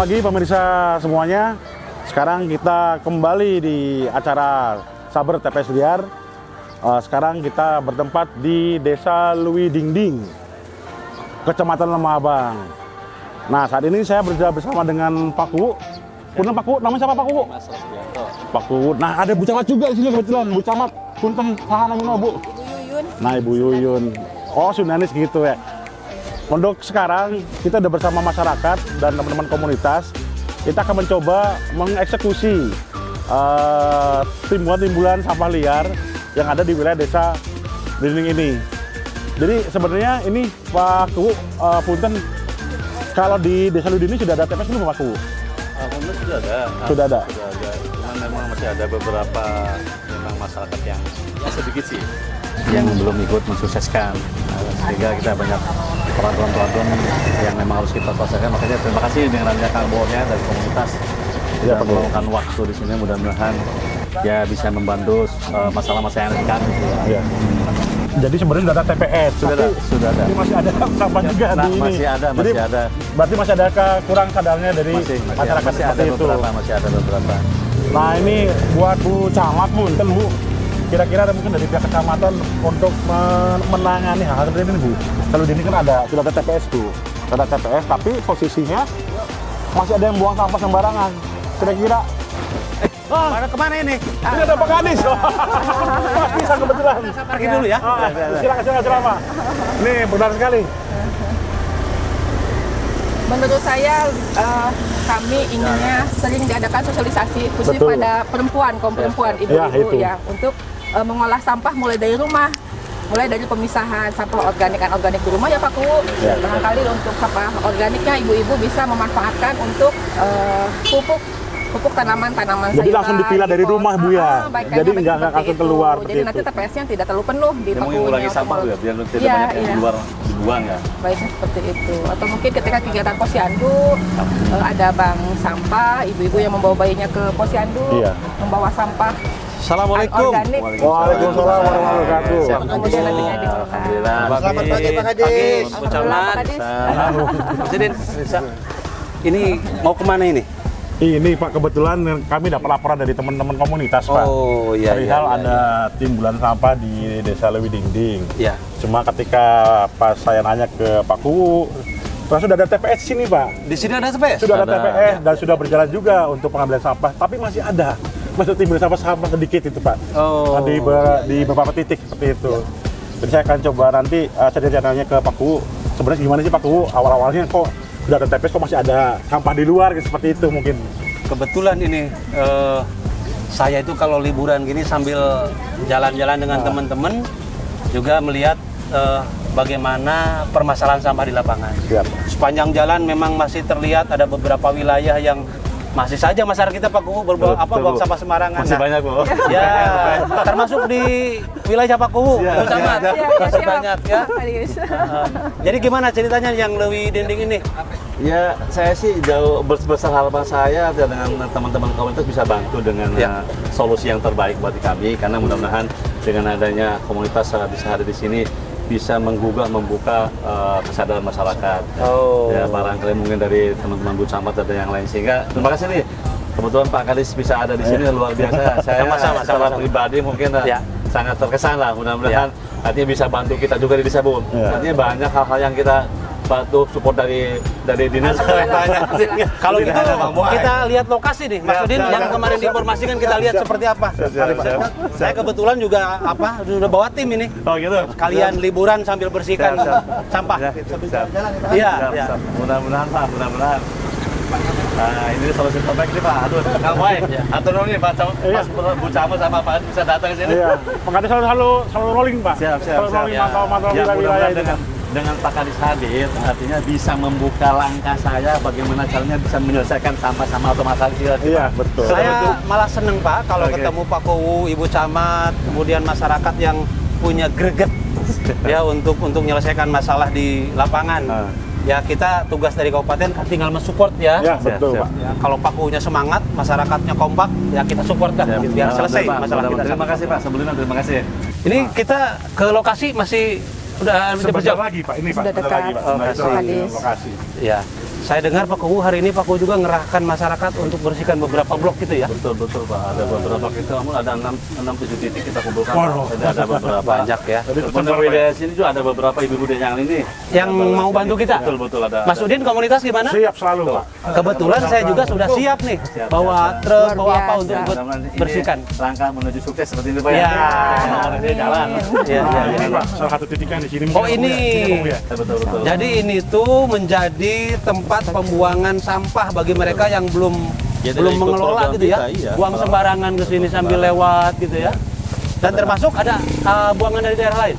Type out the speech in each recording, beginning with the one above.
pagi pemirsa semuanya. Sekarang kita kembali di acara Saber TPS Liar. Sekarang kita bertempat di Desa Lewidingding, Kecamatan Lemah Abang. Nah, saat ini saya berada bersama dengan Pak Kuwu. Punten Pak Kuwu, namanya siapa Pak Kuwu? Pak Kuwu. Nah, ada Bu Camat juga di sini kebetulan. Bu Camat, punten saha namanya Bu? Yuyun. Nah, Ibu Yuyun. Oh, Sunanis gitu ya. Untuk sekarang kita udah bersama masyarakat dan teman-teman komunitas. Kita akan mencoba mengeksekusi timbulan-timbulan sampah liar yang ada di wilayah Desa Lewidingding ini. Jadi sebenarnya ini Pak Kuwu, punten, kalau di Desa Lewidingding sudah ada TPS belum Pak Kuwu? Alhamdulillah sudah ada. Sudah ada. Cuman memang masih ada beberapa memang masyarakat yang sedikit sih yang belum ikut mensukseskan. Sehingga kita banyak peraturan-peraturan yang memang harus kita selesaikan. Makanya terima kasih dengan adanya Kang Boornya dari komunitas yang meluangkan waktu di sini. Mudah-mudahan ya bisa membantu masalah-masalah yang ringan. Ya. Jadi sebenarnya sudah ada TPS. Sudah ada. Ini masih ada sampah juga di ini. Masih ada. Berarti masih ada kurang sadarnya dari masyarakat seperti itu. Masih ada beberapa. Nah, ini buat Bu Camat, punten Bu. Kira-kira ada mungkin dari pihak kecamatan untuk menangani hal seperti ini Bu. Kalau di ini kan sudah ada TPS Bu. Ada TPS tapi posisinya masih ada yang buang sampah sembarangan. Kira-kira Pada kemana ini? ini ada Pak Kadis. Mas bisa kebetulan. Pergi dulu ya. Silakan Pak. Nih, benar sekali. Menurut saya kami inginnya sering diadakan sosialisasi khususnya Betul. pada perempuan, kaum perempuan, ibu-ibu ya, untuk mengolah sampah mulai dari rumah, mulai dari pemisahan sampah organik anorganik di rumah ya Pak Kuwu. Barangkali untuk sampah organiknya ibu-ibu bisa memanfaatkan untuk pupuk tanaman-tanaman sayuran. Jadi langsung dipilah dari rumah Bu ya. Jadi nggak langsung keluar. Jadi nanti TPS-nya tidak terlalu penuh di Pak Kuwu. Mengurangi sampah ya, biar tidak banyak yang dibuang ya. Baiknya seperti itu. Atau mungkin ketika kegiatan posyandu ada bank sampah, ibu-ibu yang membawa bayinya ke posyandu, membawa sampah Assalamualaikum. organik. Waalaikumsalam warahmatullahi wabarakatuh. Kemudian nantinya diolah. Alhamdulillah. Selamat pagi Pak Kadis. Bu Camat. Pak Kadis. Presiden, ini mau kemana ini? Ini Pak, kebetulan kami dapat laporan dari teman-teman komunitas Pak. Oh iya. Perihal ada timbulan sampah di Desa Lewidingding. Iya. Cuma ketika pas saya nanya ke Pak Kuwu, terus sudah ada TPS di sini Pak. Di sini ada TPS? Sudah ada TPS dan sudah berjalan juga untuk pengambilan sampah. Tapi masih ada, masih timbulan sampah sedikit itu Pak. Oh. Di beberapa titik seperti itu. Jadi saya akan coba nanti saya nanya ke Pak Kuwu. Sebenarnya gimana sih Pak Kuwu, awal-awalnya kok sudah ada TPS kok masih ada sampah di luar seperti itu mungkin. Kebetulan ini saya itu kalau liburan gini sambil jalan-jalan dengan teman-teman juga melihat bagaimana permasalahan sampah di lapangan. Siap. Sepanjang jalan memang masih terlihat ada beberapa wilayah yang masih saja masyarakat kita Pak Kuwu buang sampah sembarangan. Masih banyak Bu. Ya, termasuk di wilayah Pak Kuwu, Bu Camat. Masih banyak ya. Jadi gimana ceritanya yang Lewidingding ini? Ya, saya sih jauh besar harapan saya dengan teman-teman komunitas bisa bantu dengan solusi yang terbaik buat kami, karena mudah-mudahan dengan adanya komunitas bisa hadir di sini bisa membuka kesadaran masyarakat. Ya, barangkali mungkin dari teman-teman Bu Camat ada yang lain, sehingga terima kasih nih. Kebetulan Pak Kadis bisa ada di sini luar biasa. Saya secara pribadi mungkin sangat terkesan lah. Mudah-mudahan nantinya bisa bantu kita juga di Desa Bu. Nantinya banyak hal-hal yang kita bantu support dari dinas. Kalau gitu kita lihat lokasi nih, Mas Udin yang kemarin diinformasikan kita lihat seperti apa. Saya kebetulan juga sudah bawa tim ini. Oh gitu. Kalian liburan sambil bersihkan sampah. Iya. Mudah-mudahan Pak, mudah-mudahan. Nah, ini solusi terbaik nih Pak. Aduh, Kang Boy. Atur dulu nih Pak, Mas Bu Camat sama Pak bisa datang ke sini. Iya. Makanya selalu rolling Pak. Siap. Selalu rolling mantau wilayah itu. Dengan Pak Kadis hadir, artinya bisa membuka langkah saya bagaimana caranya bisa menyelesaikan sampah-sampah atau masalah kecil. Iya, betul. Saya malah seneng Pak kalau ketemu Pak Kuwu, Ibu Camat, kemudian masyarakat yang punya greget ya untuk menyelesaikan masalah di lapangan. Ya kita tugas dari kabupaten kan tinggal mensupport ya. Ya, betul Pak. Ya, kalau Pak Kuwunya semangat, masyarakatnya kompak, ya kita support dah biar selesai masalah kita. Terima kasih Pak, sebelumnya terima kasih. Ini kita ke lokasi masih udah Sebentar lagi Pak, ini Pak. Sudah dekat Lokasi. Kadis. Lokasi. Ya, Saya dengar Pak Kuwu hari ini Pak Kuwu juga ngerahkan masyarakat untuk bersihkan beberapa blok gitu ya? Betul Pak, ada beberapa kita, ada 6-7 titik kita kumpulkan. Ada beberapa. Banyak ya. Kemudian wilayah sini juga ada beberapa ibu-ibu yang ini. Yang mau bantu kita? Betul ada. Mas Udin komunitas gimana? Siap selalu Pak. Kebetulan saya juga sudah siap nih. Bawa truk, bawa apa untuk ikut bersihkan. Langkah menuju sukses seperti ini Pak ya. Dia jalan. Ini Pak, salah satu titiknya di sini. Oh ini. Betul. Jadi ini tuh menjadi tempat pembuangan sampah bagi mereka yang belum mengelola gitu ya. Buang sembarangan ke sini sambil lewat gitu ya. Dan termasuk ada buangan dari daerah lain.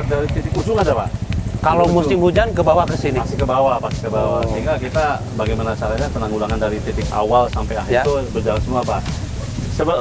Dari titik ujung ada Pak. Kalau musim hujan ke bawah ke sini. Pasti ke bawah. Sehingga kita bagaimana caranya penanggulangan dari titik awal sampai akhir itu berjalan semua Pak.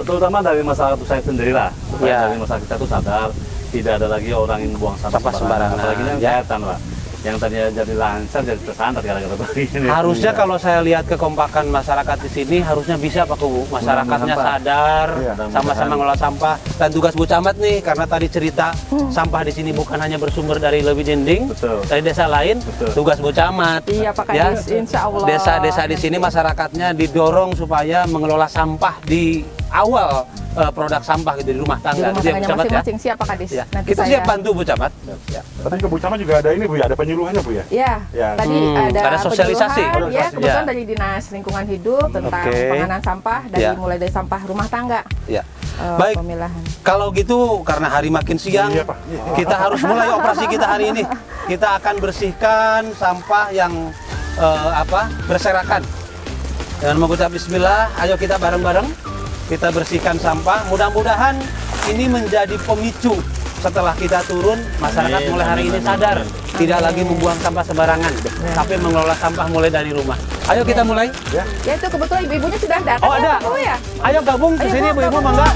Terutama dari masyarakat saya sendiri lah. Dari masyarakat kita tuh sadar tidak ada lagi orang yang buang sampah sembarangan. Apalagi yang kelihatan Pak. Yang tadinya jadi lancar jadi tersandat gara-gara begini. Harusnya kalau saya lihat kekompakan masyarakat di sini harusnya bisa Pak Kuwu. Masyarakatnya sadar, sama-sama ngelola sampah. Dan tugas Bu Camat nih, karena tadi cerita sampah di sini bukan hanya bersumber dari Leuwi Dinding, dari desa lain. Tugas Bu Camat. Iya Pak Kadis, insya Allah. Desa-desa di sini masyarakatnya didorong supaya mengelola sampah di awal produk sampah gitu di rumah tangga. Di rumah tangganya masing-masing siap Pak Kadis. Ya. Kita siap bantu Bu Camat. Tadi ke Bu Camat juga ada ini Bu ya, ada penyuluhannya Bu ya? Iya, tadi ada sosialisasi. Ya, kebetulan dari Dinas Lingkungan Hidup tentang penanganan sampah mulai dari sampah rumah tangga. Ya. Baik, pemilahan. Kalau gitu karena hari makin siang, kita harus mulai operasi kita hari ini. Kita akan bersihkan sampah yang berserakan. Dengan mengucap Bismillah, ayo kita bareng-bareng kita bersihkan sampah. Mudah-mudahan ini menjadi pemicu setelah kita turun, masyarakat mulai hari ini sadar tidak lagi membuang sampah sembarangan, tapi mengelola sampah mulai dari rumah. Ayo kita mulai. Ya itu kebetulan ibu-ibunya sudah datang. Oh ada. Ya? Ayo gabung ke sini ibu-ibu, mangga.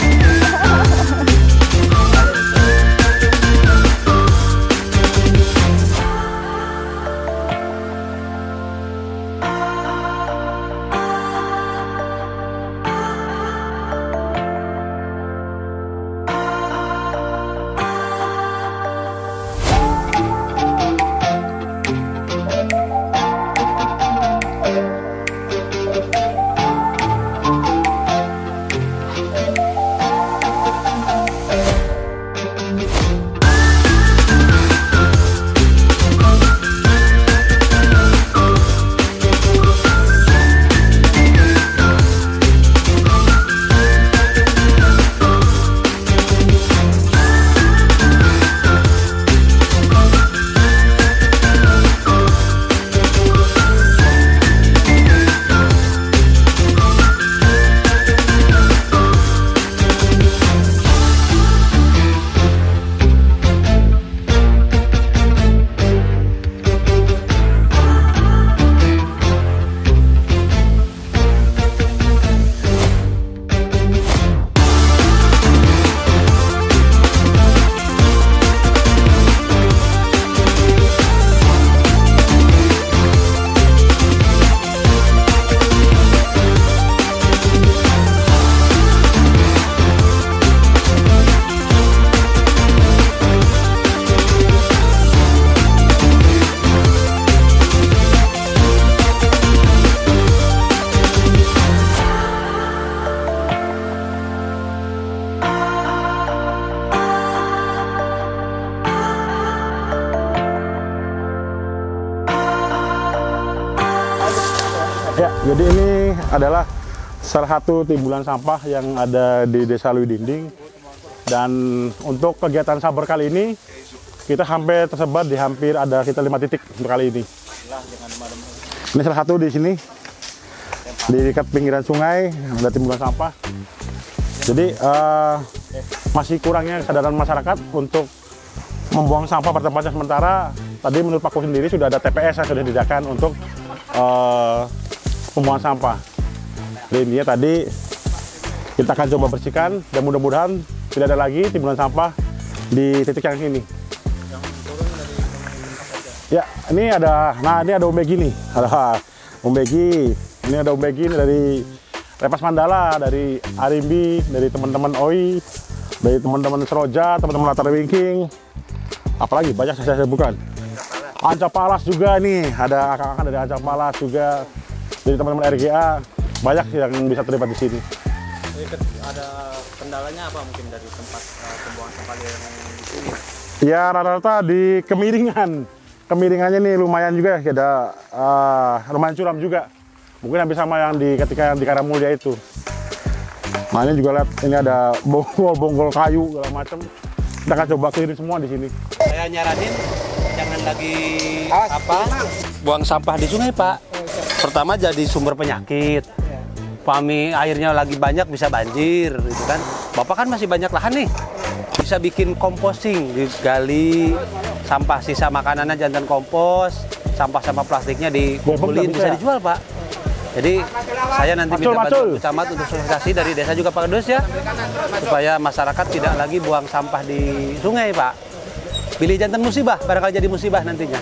Ya, jadi ini adalah salah satu timbulan sampah yang ada di Desa Leuwi Dinding. Dan untuk kegiatan sabar kali ini, kita hampir tersebar di hampir ada kita 5 titik untuk kali ini. Ini salah satu di sini, di dekat pinggiran sungai, ada timbulan sampah. Jadi masih kurangnya kesadaran masyarakat untuk membuang sampah pada tempatnya sementara. Tadi menurut Pak Kuwu sendiri sudah ada TPS yang sudah disediakan untuk pembuangan sampah. Jadi intinya tadi kita akan coba bersihkan dan mudah-mudahan tidak ada lagi timbulan sampah di titik yang ini. Ya, ini ada, ini ada Om Begi nih, ada Om Begi. Ini ada Om Begi dari Repas Mandala, dari Arimbi, dari teman-teman OI, dari teman-teman Seroja, teman-teman Latar Wingking. Apalagi banyak saya bukan. Ancapalas juga nih, ada kakak-kakak dari Ancapalas juga, dari teman-teman RGA, banyak yang bisa terlibat di sini. Ada kendalanya apa mungkin dari tempat pembuangan sampah yang di sini? Ya rata-rata di kemiringan. Kemiringannya nih lumayan juga, ada lumayan curam juga. Mungkin hampir sama yang ketika yang di Karamulya itu. Nah ini juga lihat, ini ada bonggol kayu segala macam. Kita akan coba clearin semua di sini. Saya nyaranin jangan lagi buang sampah di sungai, Pak. Pertama jadi sumber penyakit. Pami airnya lagi banyak bisa banjir, gitu kan. Bapak kan masih banyak lahan nih. Bisa bikin composting, digali sampah sisa makanannya jantan kompos, sampah-sampah plastiknya dikumpulin bisa dijual, Pak. Jadi saya nanti minta bantuan camat untuk sosialisasi dari desa juga Pak Kedus ya, supaya masyarakat tidak lagi buang sampah di sungai, Pak. Pilih jantan musibah, barangkali jadi musibah nantinya.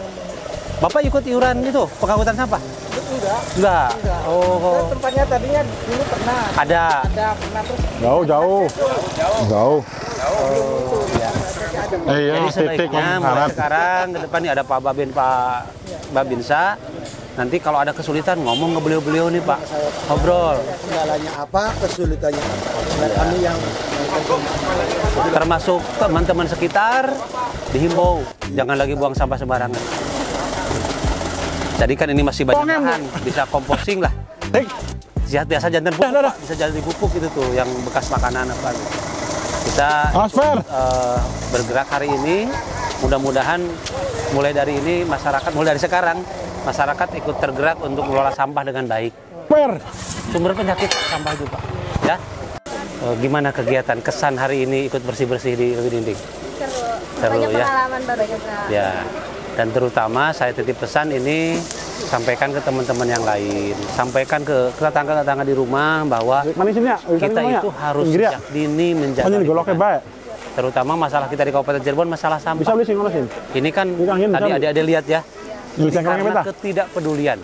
Bapak ikut iuran itu pengangkutan sampah? Enggak. Oh. Tempatnya tadinya dulu pernah. Ada Pernah terus. Jauh. Iya, jadi sebaiknya mulai sekarang ke depan nih ada Pak Babinsa. Nanti kalau ada kesulitan ngomong ke beliau-beliau nih Pak, ngobrol. Kendalanya apa, kesulitannya apa. Kami yang termasuk teman-teman sekitar dihimbau jangan lagi buang sampah sembarangan. Jadi kan ini masih banyak bahan, bisa composting lah. Biasa jantan pupuk, Pak. Bisa jadi pupuk itu tuh yang bekas makanan apa. Kita bergerak hari ini, mudah-mudahan mulai dari ini masyarakat, mulai dari sekarang masyarakat ikut tergerak untuk mengelola sampah dengan baik. Sumber penyakit sampah itu Pak. Ya. Gimana kegiatan kesan hari ini ikut bersih-bersih di Leuwi Dinding? Seru Banyak ya. pengalaman baru juga. Ya. Dan terutama saya titip pesan ini sampaikan ke teman-teman yang lain, sampaikan ke tetangga-tetangga di rumah bahwa kita itu harus sejak dini menjaga lingkungan. Terutama masalah kita di Kabupaten Cirebon, masalah sampah. Ini kan tadi adik-adik lihat ya, ini karena ketidakpedulian.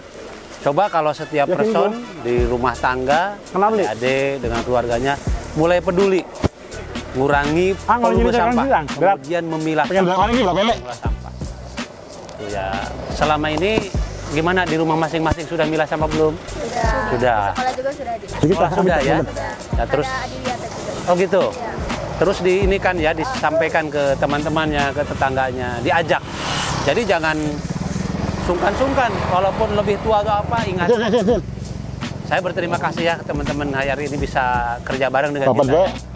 Coba kalau setiap person di rumah tangga, adik dengan keluarganya mulai peduli, ngurangi volume sampah, kemudian memilah sampah. Ya, selama ini gimana di rumah masing-masing sudah milah sampah belum? Sudah. Sekolah juga sudah di. Sudah ya. Ya terus. Oh gitu. Ya. Terus ini kan ya disampaikan ke teman-temannya, ke tetangganya, diajak. Jadi jangan sungkan-sungkan, walaupun lebih tua atau apa, ingat. Saya berterima kasih ya teman-teman hari ini bisa kerja bareng dengan kita.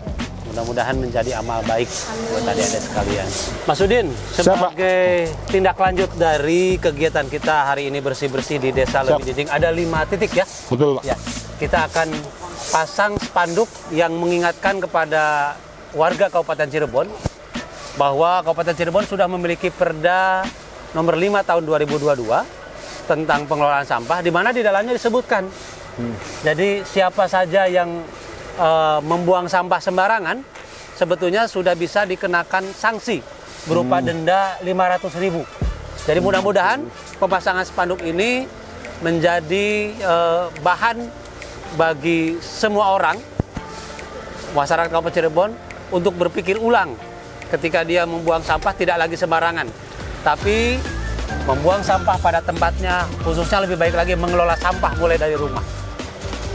Mudah-mudahan menjadi amal baik buat adik-adik sekalian. Mas Udin, sebagai tindak lanjut dari kegiatan kita hari ini bersih-bersih di Desa Leuwi Dinding, ada 5 titik ya? Betul, Pak. Ya, kita akan pasang spanduk yang mengingatkan kepada warga Kabupaten Cirebon bahwa Kabupaten Cirebon sudah memiliki Perda nomor 5 tahun 2022 tentang pengelolaan sampah, di mana di dalamnya disebutkan. Jadi siapa saja yang membuang sampah sembarangan sebetulnya sudah bisa dikenakan sanksi berupa denda 500.000. Jadi mudah-mudahan pemasangan spanduk ini menjadi bahan bagi semua orang masyarakat Kabupaten Cirebon untuk berpikir ulang ketika dia membuang sampah, tidak lagi sembarangan, tapi membuang sampah pada tempatnya, khususnya lebih baik lagi mengelola sampah mulai dari rumah.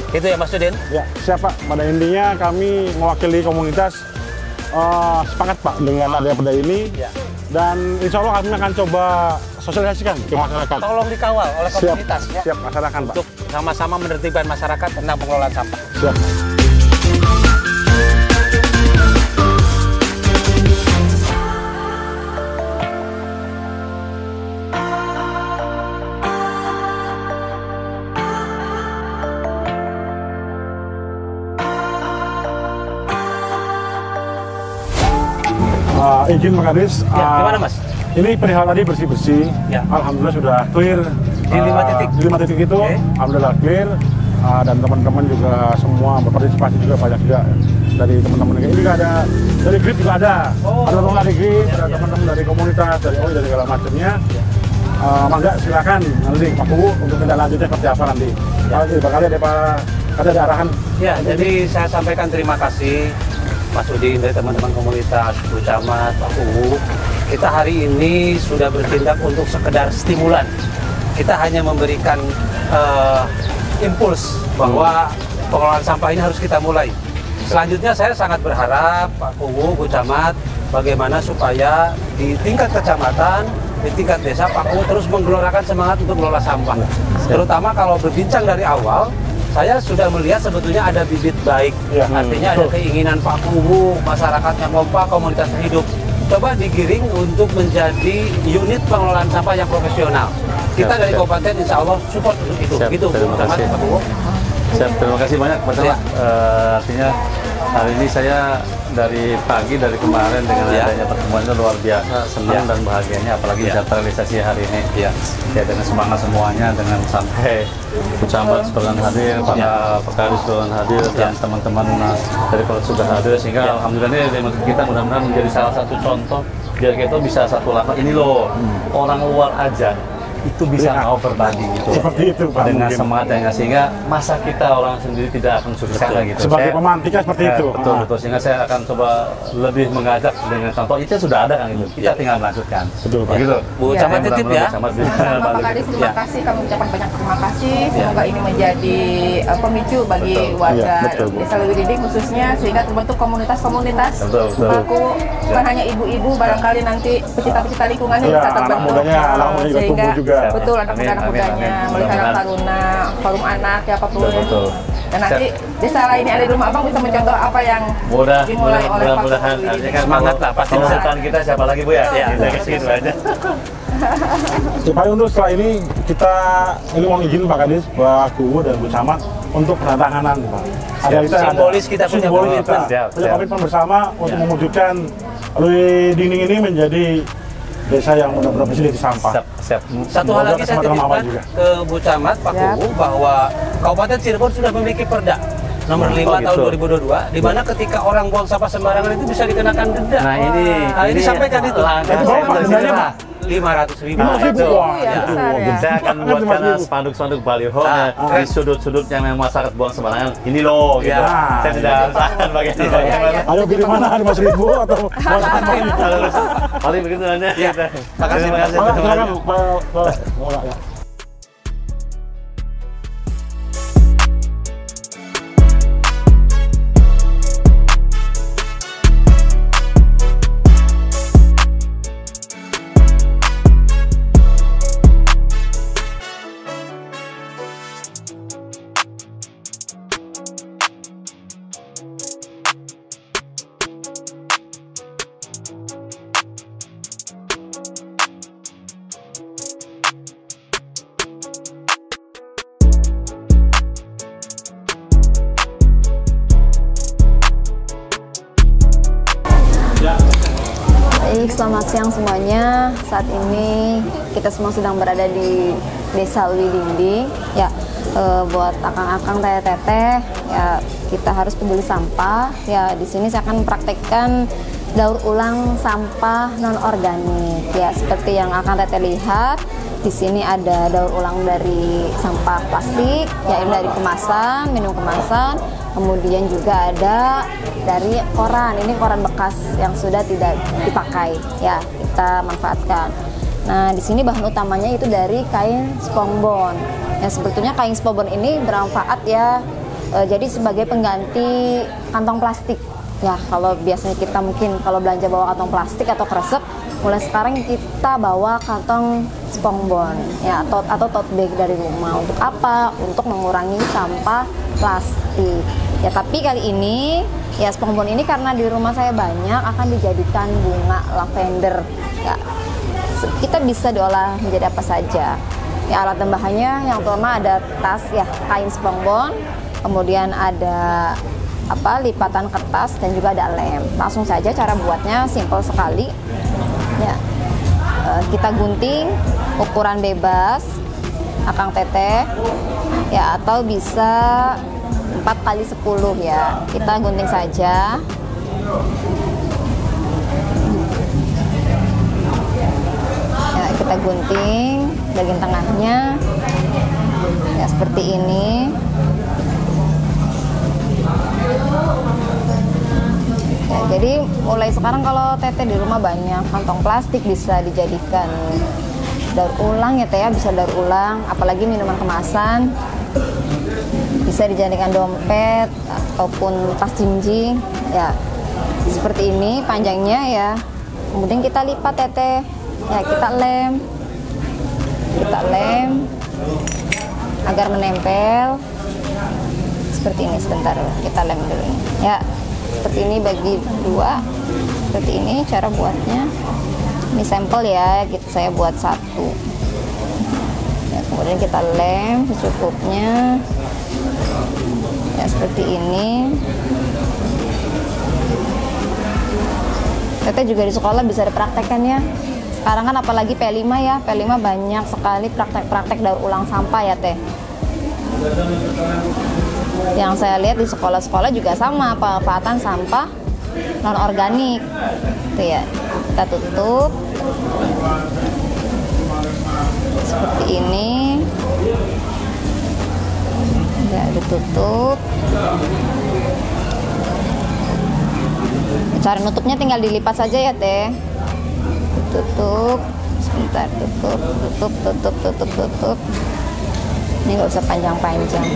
Itu ya Mas Udin? Ya, siap Pak. Pada intinya kami mewakili komunitas sepakat Pak dengan adanya perda ini. Ya. Dan insya Allah kami akan coba sosialisasikan ke masyarakat. Tolong dikawal oleh komunitas. Siap, masyarakat Pak. Untuk sama-sama menertibkan masyarakat tentang pengelolaan sampah. Siap. Izin Pak Kadis, gimana Mas? Ini perihal tadi bersih-bersih, ya. Alhamdulillah sudah clear di 5 titik. Di 5 titik itu, alhamdulillah clear, dan teman-teman juga semua berpartisipasi juga banyak juga dari teman-teman. Ini juga ada dari GRIP juga ada, ada teman dari GRIP, ada teman-teman dari komunitas, dari OI, dari segala macamnya. Mangga silakan nanti Pak Kubu untuk tindak lanjutnya seperti apa nanti. Barangkali ada arahan. Ya, jadi saya sampaikan terima kasih Mas Udin dari teman-teman komunitas, Bu Camat, Pak Kubu, kita hari ini sudah bertindak untuk sekedar stimulan. Kita hanya memberikan impuls bahwa pengelolaan sampah ini harus kita mulai. Selanjutnya saya sangat berharap Pak Kuwu, Bu Camat, bagaimana supaya di tingkat kecamatan, di tingkat desa Pak Kuwu terus menggelorakan semangat untuk mengelola sampah. Terutama kalau berbincang dari awal, saya sudah melihat sebetulnya ada bibit baik. Artinya ada keinginan Pak Kuwu, masyarakat yang kompak, komunitas hidup. Coba digiring untuk menjadi unit pengelolaan sampah yang profesional. Kita dari kabupaten insya Allah support untuk itu. Siap, Gitu, terima kasih. Pak Kuwu. Siap, terima kasih banyak Pak Camat. Artinya hari ini saya dari pagi, dari kemarin dengan adanya pertemuan itu luar biasa senang dan bahagianya, apalagi bisa terrealisasi hari ini. Ya, dengan semangat semuanya, dengan sampai Camat sekalian hadir, para pekadis sekalian hadir, dan teman-teman dari Kota sudah hadir, sehingga alhamdulillah ini kita mudah-mudahan menjadi salah satu contoh biar kita bisa satu lapak ini loh, orang luar aja itu bisa mau berbagi gitu. Seperti itu Pak. Dengan mungkin. semangatnya, sehingga masa kita orang sendiri tidak akan sukseskan gitu. Sebagai pemantiknya seperti itu. Betul, betul. Sehingga saya akan coba lebih mengajak dengan contoh itu sudah ada kan gitu. Kita tinggal melanjutkan. Betul Pak. Begitu. Bu Camat titip ya. Sama Pak Kadis, terima kasih, kami ucapkan banyak terima kasih. Semoga ini menjadi pemicu bagi warga betul, Bu. Desa Leuwi Dinding khususnya, sehingga terbentuk komunitas-komunitas. Betul, betul. Aku bukan hanya ibu-ibu, barangkali nanti pecinta-pecinta lingkungannya bisa Anak terbentuk. mudanya, anak muda juga Sehingga tumbuh juga. betul, anak muda Amin, mudanya, amin. mulai Karang Mudah-mudahan. Taruna, forum anak, ya apapun. Betul. Dan nanti desa lain yang ada di rumah abang bisa mencontoh apa yang dimulai oleh Pak Mudah-mudahan Leuwi artinya Dinding. kan Semangat lah, pasti kalau bisa. depan kita siapa lagi Bu ya? Ya, Kita ke situ aja. Supaya untuk setelah ini kita mohon izin Pak Kadis, Pak Kuwu dan Bu Camat untuk penandatanganan Pak. Ada Simbolis kita punya simbolis komitmen. kita. Siap, Punya siap. komitmen bersama untuk mewujudkan Leuwi Dinding ini menjadi desa yang benar-benar bersih dari sampah. Siap. Satu hal lagi saya Semoga titipkan juga. ke Bu Camat, Pak Kuwu, bahwa Kabupaten Cirebon sudah memiliki perda nomor 5 tahun gitu. 2022, di mana ketika orang buang sampah sembarangan itu bisa dikenakan denda. Nah ini sampaikan itu. langkah Itu saya berapa dari dendanya, sini, Pak? Pak. 500.000. Nah, itu. Wah, Ya, itu. besar ya. Saya akan buatkan spanduk-spanduk baliho di sudut-sudut yang memang masyarakat buang sembarangan. Ini loh, gitu. Ya. Saya tidak tahan bagaimana. Ya. Ayo pilih mana, 5.000 atau mau Paling begitu aja. Ya. Makasih, Terima kasih. silakan Pak. Ya. Baik, selamat siang semuanya. Saat ini kita semua sedang berada di Desa Leuwi Dinding. Ya, buat akang-akang, teteh-teteh, ya kita harus peduli sampah. Ya, di sini saya akan mempraktekkan daur ulang sampah non organik. Ya, seperti yang akang teteh lihat, di sini ada daur ulang dari sampah plastik, yaitu dari kemasan, minum kemasan. Kemudian juga ada dari koran, ini koran bekas yang sudah tidak dipakai, ya kita manfaatkan. Nah, di sini bahan utamanya itu dari kain spongbon. Ya, sebetulnya kain spongbon ini bermanfaat ya, jadi sebagai pengganti kantong plastik. Ya, kalau biasanya kita mungkin kalau belanja bawa kantong plastik atau kresek, mulai sekarang kita bawa kantong spongbon, ya atau tote bag dari rumah. Untuk apa? Untuk mengurangi sampah plastik. Ya, tapi kali ini ya spongbon ini karena di rumah saya banyak, akan dijadikan bunga lavender. Ya, kita bisa diolah menjadi apa saja. Ya, alat dan bahannya yang pertama ada tas ya kain spongbon, kemudian ada lipatan kertas dan juga ada lem. Langsung saja cara buatnya simple sekali. Ya, kita gunting ukuran bebas, akang teteh, ya atau bisa 4x10 ya. Kita gunting saja. Ya, kita gunting bagian tengahnya. Ya, seperti ini. Ya, Jadi mulai sekarang kalau teteh di rumah banyak kantong plastik bisa dijadikan daur ulang ya teh ya, bisa daur ulang, apalagi minuman kemasan bisa dijadikan dompet ataupun tas jinjing ya, seperti ini panjangnya ya. Kemudian kita lipat teteh ya, kita lem agar menempel seperti ini. Sebentar kita lem dulu ya, seperti ini bagi dua, seperti ini cara buatnya. Ini sampel ya, gitu saya buat satu ya, kemudian kita lem secukupnya ya, seperti ini. Teteh juga di sekolah bisa dipraktekkan ya. Sekarang kan apalagi P5 ya, P5 banyak sekali praktek-praktek daur ulang sampah ya teh. Yang saya lihat di sekolah-sekolah juga sama, pemanfaatan sampah non-organik. Itu ya, kita tutup seperti ini. Ya, ditutup. Cara nutupnya tinggal dilipat saja ya teh. Tutup, sebentar, tutup. Ini nggak usah panjang-panjang.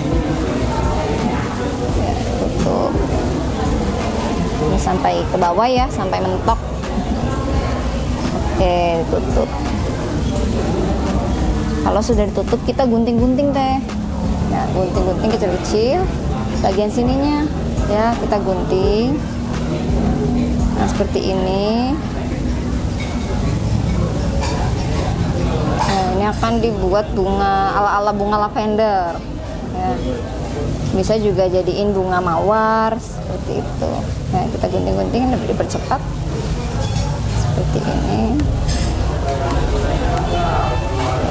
Ya, tutup. Ini sampai ke bawah ya, sampai mentok. Oke, tutup. Kalau sudah ditutup, kita gunting-gunting teh. Nah, gunting-gunting kecil-kecil. Bagian sininya, ya kita gunting. Nah, seperti ini. Nah, ini akan dibuat bunga ala-ala bunga lavender. Ya. Bisa juga jadiin bunga mawar seperti itu. Nah, kita gunting-gunting lebih dipercepat seperti ini.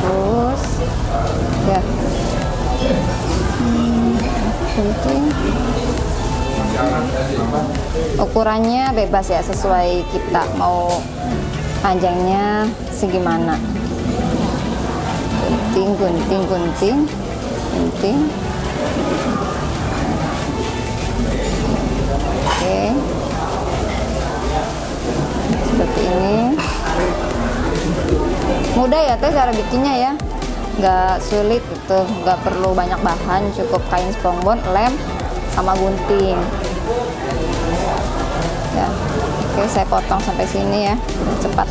Terus, ya, gunting. Ukurannya bebas ya, sesuai kita mau panjangnya segimana. Gunting. Oke, seperti ini. Mudah ya teh cara bikinnya ya, nggak sulit gitu, nggak perlu banyak bahan, cukup kain spongbond, lem, sama gunting. Ya, oke, saya potong sampai sini ya, cepat.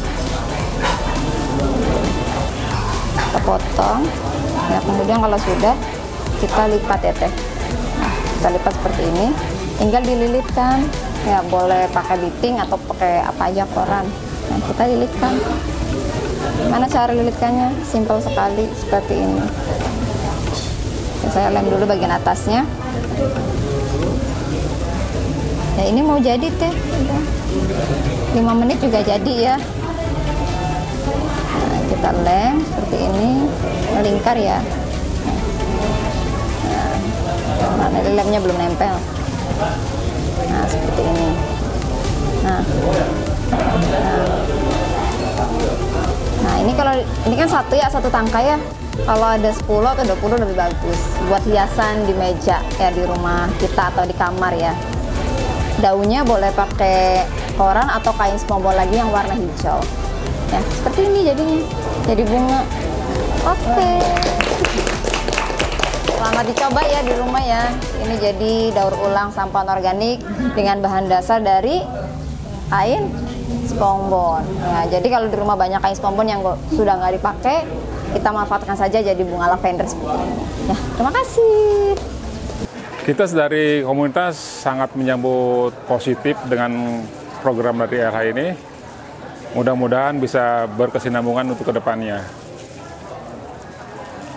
Kita potong. Ya, kemudian kalau sudah kita lipat ya teh. Nah, kita lipat seperti ini. Tinggal dililitkan. Ya, boleh pakai liting atau pakai apa aja, koran. Nah, kita lilitkan. Mana cara lilitkannya? Simpel sekali seperti ini. Ya, saya lem dulu bagian atasnya. Ya, ini mau jadi teh. 5 menit juga jadi ya. Nah, kita lem seperti ini, melingkar ya. Nah, ini lemnya belum nempel. Nah, seperti ini. Nah, ini kalau ini kan satu ya, satu tangkai ya. Kalau ada 10 atau 20 lebih bagus buat hiasan di meja ya, di rumah kita atau di kamar ya. Daunnya boleh pakai koran atau kain spongbond lagi yang warna hijau. Ya, seperti ini jadinya. Jadi bunga. Oke. Selamat dicoba ya di rumah ya. Ini jadi daur ulang sampah organik dengan bahan dasar dari kain spongbond. Ya, jadi kalau di rumah banyak kain spongbond yang sudah nggak dipakai, kita manfaatkan saja jadi bunga lavender seperti ini. Ya, terima kasih. Kita dari komunitas sangat menyambut positif dengan program dari LH ini. Mudah-mudahan bisa berkesinambungan untuk kedepannya.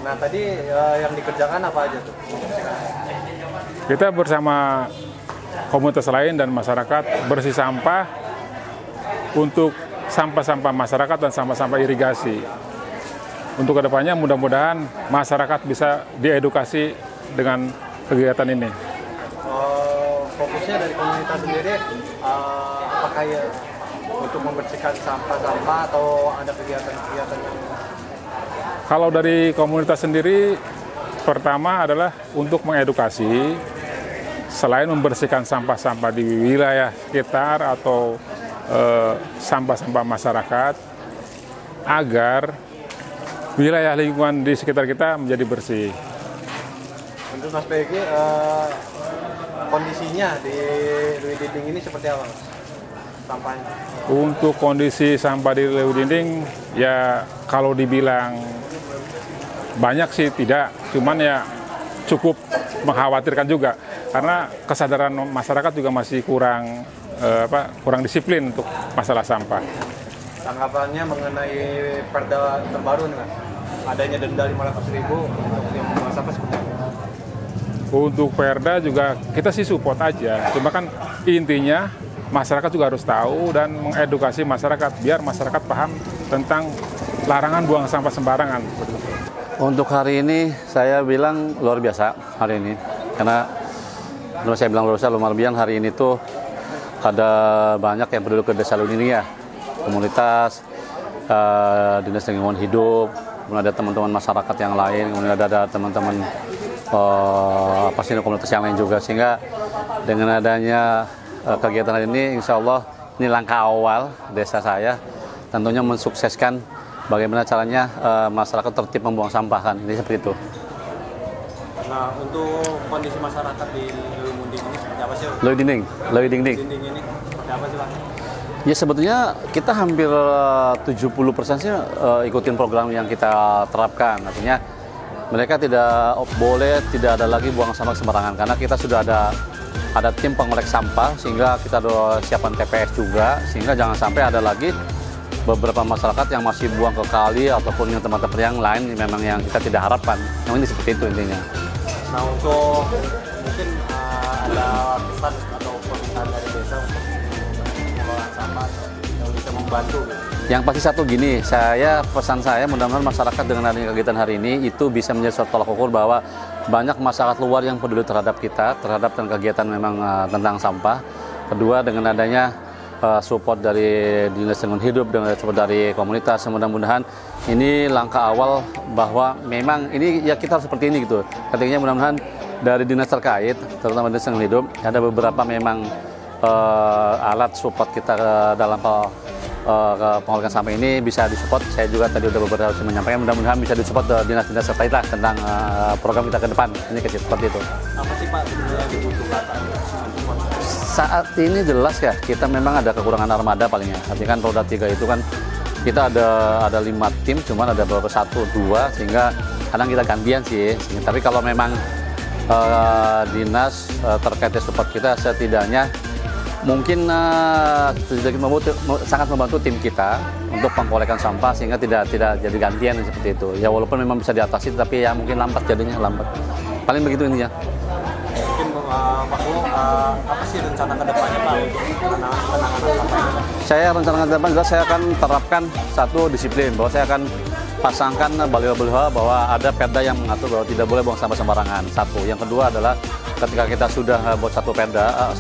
Nah, tadi yang dikerjakan apa aja tuh? Kita bersama komunitas lain dan masyarakat bersih sampah untuk sampah-sampah masyarakat dan sampah-sampah irigasi. Untuk kedepannya mudah-mudahan masyarakat bisa diedukasi dengan kegiatan ini. Fokusnya dari komunitas sendiri, apakah ya untuk membersihkan sampah-sampah atau ada kegiatan-kegiatan yang... Kalau dari komunitas sendiri, pertama adalah untuk mengedukasi selain membersihkan sampah-sampah di wilayah sekitar atau sampah-sampah masyarakat, agar wilayah lingkungan di sekitar kita menjadi bersih. Untuk Mas Pegi, kondisinya di Lewi Dinding ini seperti apa sampahnya? Untuk kondisi sampah di Lewi Dinding, ya kalau dibilang banyak sih tidak, cuman ya cukup mengkhawatirkan juga karena kesadaran masyarakat juga masih kurang disiplin untuk masalah sampah. Tanggapannya mengenai perda terbaru nih, Mas, adanya denda 500.000 untuk yang membuang sampah seperti apa? Untuk perda juga kita sih support aja, cuma kan intinya masyarakat juga harus tahu dan mengedukasi masyarakat biar masyarakat paham tentang larangan buang sampah sembarangan. Untuk hari ini saya bilang luar biasa hari ini, karena saya bilang luar biasa hari ini tuh ada banyak yang penduduk ke Desa Lewi Dinding ya, komunitas, dinas lingkungan hidup, kemudian ada teman-teman masyarakat yang lain, kemudian ada teman-teman komunitas yang lain juga, sehingga dengan adanya kegiatan hari ini, insya Allah ini langkah awal desa saya, tentunya mensukseskan bagaimana caranya masyarakat tertib membuang sampah kan, ini seperti itu. Nah, untuk kondisi masyarakat di Lewi Dinding ini seperti apa sih? Lewi Dinding Dinding ini seperti apa sih, Pak? Ya sebetulnya kita hampir 70% sih ikutin program yang kita terapkan. Artinya mereka tidak boleh, tidak ada lagi buang sampah sembarangan karena kita sudah ada tim pengolek sampah, sehingga kita ada siapan TPS juga, sehingga jangan sampai ada lagi beberapa masyarakat yang masih buang ke kali ataupun yang tempat-tempat yang lain memang yang kita tidak harapkan. Yang ini seperti itu intinya. Nah, untuk mungkin ada pesan atau permintaan dari desa untuk mengelola sampah yang bisa membantu gitu. Yang pasti satu gini, pesan saya mudah-mudahan masyarakat dengan adanya kegiatan hari ini itu bisa menjadi suatu tolak ukur bahwa banyak masyarakat luar yang peduli terhadap kita, terhadap kegiatan memang tentang sampah. Kedua, dengan adanya support dari dinas lingkungan hidup, dengan support dari komunitas, mudah-mudahan ini langkah awal bahwa memang ini ya kita harus seperti ini gitu. Artinya mudah-mudahan dari dinas terkait, terutama dinas lingkungan hidup, ada beberapa memang alat support kita dalam pengelolaan sampah ini bisa disupport. Saya juga tadi udah beberapa kali menyampaikan, mudah-mudahan bisa disupport dinas-dinas terkait lah tentang program kita ke depan. Ini kecil seperti itu. Apa sih Pak sebenarnya dibutuhkan support? Saat ini jelas ya, kita memang ada kekurangan armada palingnya. Artinya kan roda 3 itu kan kita ada 5 tim, cuman ada beberapa 1-2, sehingga kadang kita gantian sih. Tapi kalau memang dinas terkait support kita, setidaknya mungkin sangat membantu tim kita untuk pengkolekan sampah, sehingga tidak jadi gantian seperti itu. Ya walaupun memang bisa diatasi, tapi ya mungkin lambat jadinya, lambat. Paling begitu intinya. Mungkin Pak Ku, apa sih rencana ke depannya Pak untuk penanganan sampah ini? Saya rencana ke depan adalah saya akan terapkan satu disiplin, bahwa saya akan pasangkan baliho-baliho bahwa ada perda yang mengatur bahwa tidak boleh buang sampah sembarangan. Satu. Yang kedua adalah ketika kita sudah buat satu perda,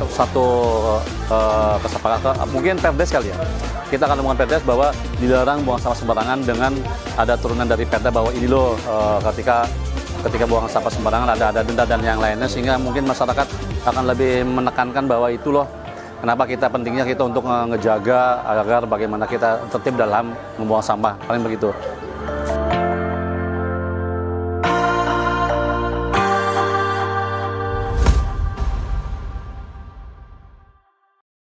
kesepakatan, mungkin perdes kali ya. Kita akan menggunakan perdes bahwa dilarang buang sampah sembarangan dengan ada turunan dari perda bahwa ini loh ketika buang sampah sembarangan ada denda dan yang lainnya, sehingga mungkin masyarakat akan lebih menekankan bahwa itu loh kenapa pentingnya kita untuk ngejaga agar bagaimana kita tertib dalam membuang sampah, paling begitu.